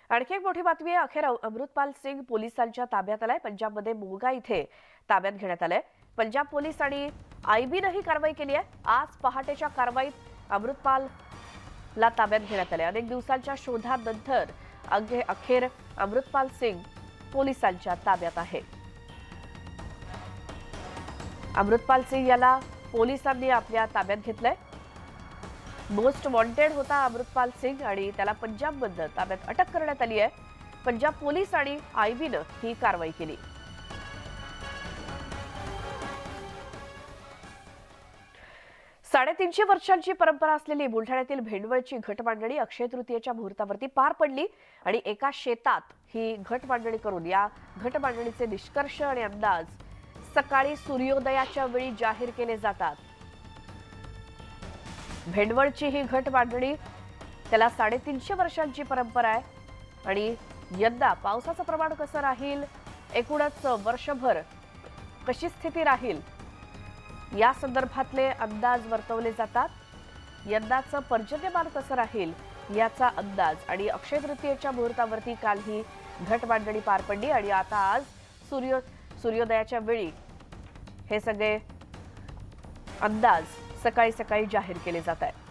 आणखी एक मोठी बातमी आहे। अखेर अमृतपाल सिंग पोलिसांच्या ताब्यात आलाय। पंजाबमध्ये मोगा इथे ताब्यात घेण्यात आलंय। पंजाब पोलीस आणि आयबीने ही कारवाई केली आहे। आज पहाटेच्या कारवाईत अमृतपालला ताब्यात घेण्यात आले। अनेक दिवसांच्या शोधानंतर अखेर अमृतपाल सिंग पोलिसांच्या ताब्यात आहे। अमृतपाल सिंग याला पोलिसांनी आपल्या ताब्यात घेतलंय। मोस्ट वॉन्टेड होता अमृतपाल सिंग आणि त्याला पंजाबमध्ये ताब्यात अटक करण्यात आली आहे। पंजाब पोलीस आणि आयबीने ही कारवाई केली। साडेतीनशे वर्षांची परंपरा असलेली बुलढाण्यातील भेंडवळची घटमांडणी अक्षय तृतीयेच्या मुहूर्तावरती पार पडली आणि एका शेतात ही घटमांडणी करून या घटमांडणीचे निष्कर्ष आणि अंदाज सकाळी सूर्योदयाच्या वेळी जाहीर केले जातात। भेंडवळची ही घटमांडणी त्याला 350 वर्षांची परंपरा आहे आणि यंदा पावसाचं प्रमाण कसं राहील, एकूणच वर्षभर कशी स्थिती राहील या संदर्भातले अंदाज वर्तवले जातात। यंदाचं पर्जन्यमान कसं राहील याचा अंदाज आणि अक्षय तृतीयेच्या मुहूर्तावरती काल ही घटमांडणी पार पडली आणि आता आज सूर्योदयाच्या वेळी हे सगळे अंदाज सकाळी जाहीर केले जात आहेत।